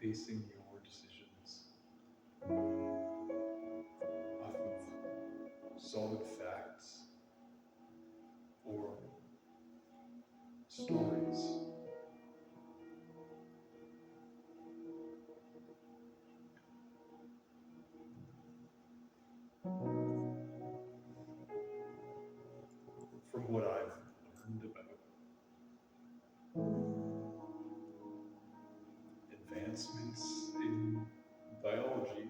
basing your decisions off of solid facts or stories. From what I've learned about advancements in biology,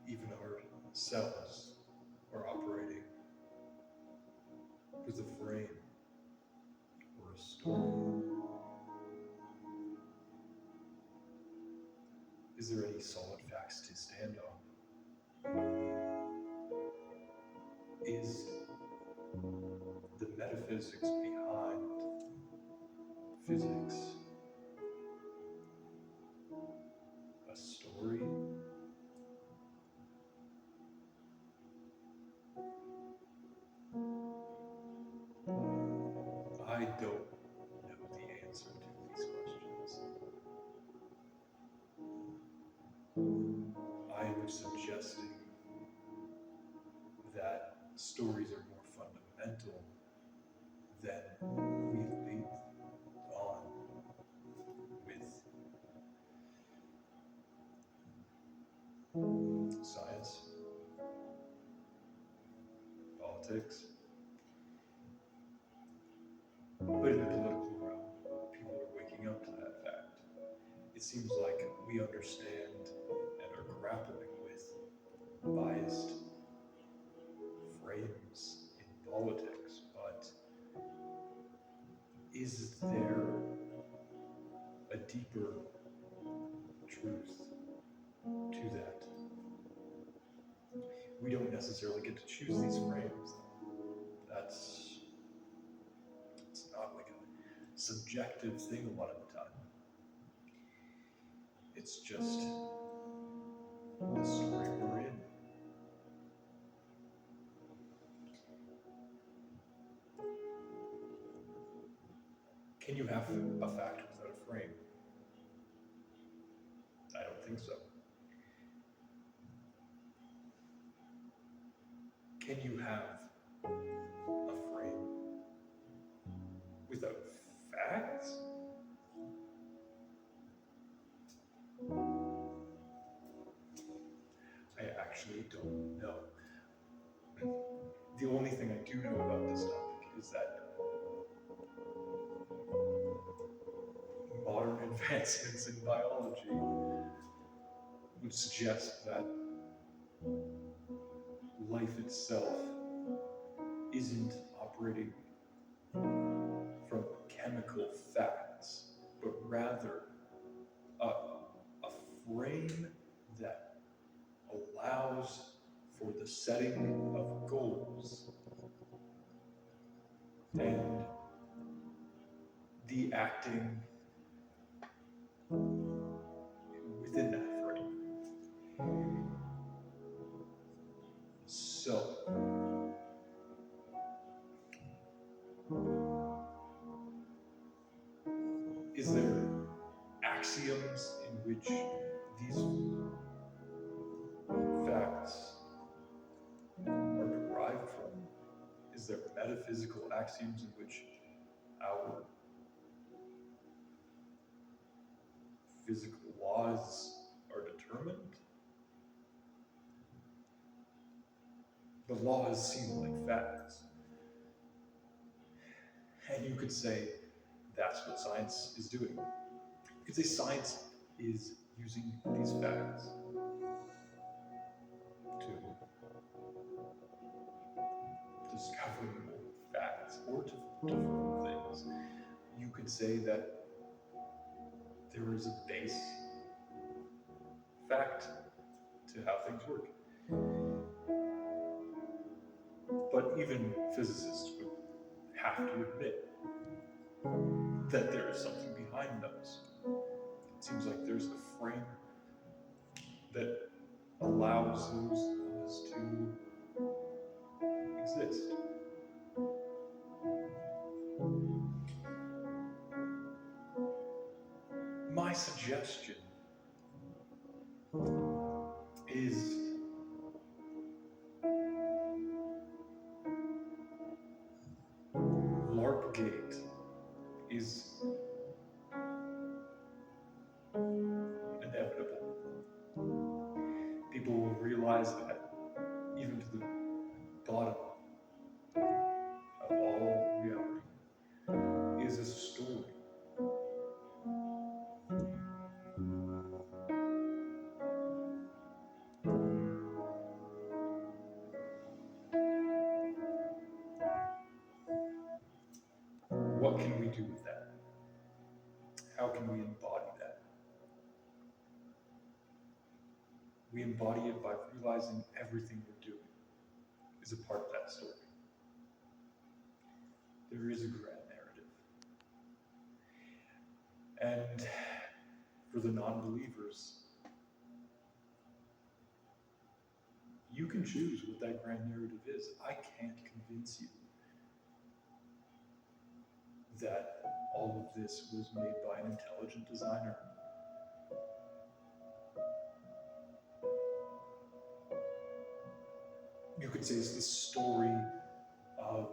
even our cells are operating with a frame or a story. Is there any solid facts to stand on? Is the metaphysics behind physics a story? I don't know the answer to these questions. I am suggesting that stories are more fundamental than we lead on with science, politics. But in the political realm, people are waking up to that fact. It seems like we understand and are grappling with biased frames in politics, but is there a deeper truth to that? We don't necessarily get to choose these frames. It's not like a subjective thing a lot of the time. It's just the story we're in. Can you have a fact without a frame? I don't think so. Can you have a frame without facts? I actually don't know. The only thing I do know about this topic is that modern advancements in biology would suggest that life itself isn't operating from chemical facts, but rather a frame that allows for the setting of goals and the acting within that frame. So, is there axioms in which these facts are derived from? Is there metaphysical axioms in which our physical laws are determined? The laws seem like facts. And you could say that's what science is doing. You could say science is using these facts to discover more facts or to different things. You could say that there is a base fact to how things work. But even physicists would have to admit that there is something behind those. It seems like there's a frame that allows those laws to exist. my suggestion is LARPgate is inevitable. People will realize that even to the bottom of all reality is a story. What can we do with that? How can we embody that? We embody it by realizing everything we're doing is a part of that story. There is a grand narrative. And for the non-believers, you can choose what that grand narrative is. I can't convince you that all of this was made by an intelligent designer. You could say it's the story of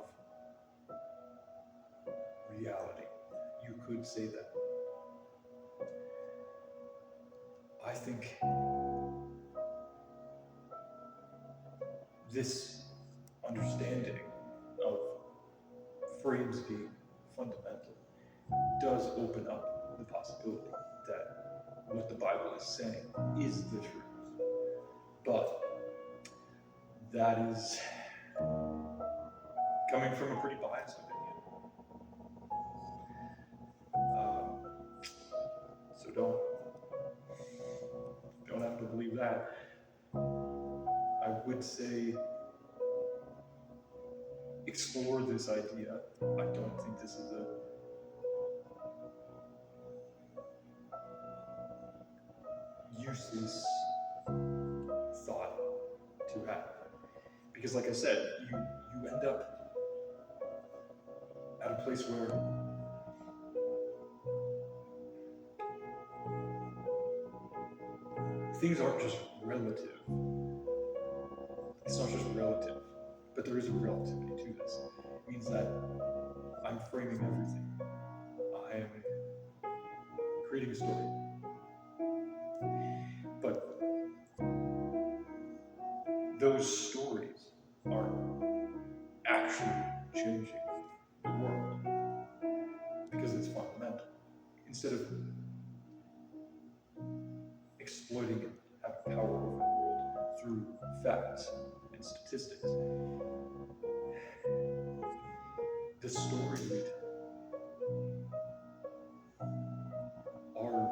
reality. You could say that. I think this understanding of frames being fundamental does open up the possibility that what the Bible is saying is the truth. But that is coming from a pretty biased opinion. So don't have to believe that. I would say explore this idea. I don't think this is a useless thought to have. Because like I said, you end up at a place where things aren't just relative. It's not just relative, but there is a relativity to this. It means that I'm framing everything. I am creating a story. But those stories are actually changing the world because it's fundamental. Instead of exploiting it, having power over the world through facts and statistics, the stories we tell are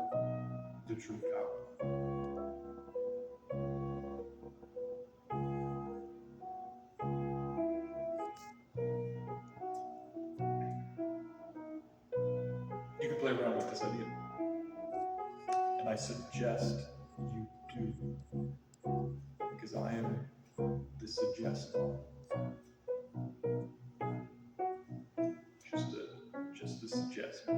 the true power. You can play around with this idea, and I suggest you do, because I am the suggester. Just a suggestion.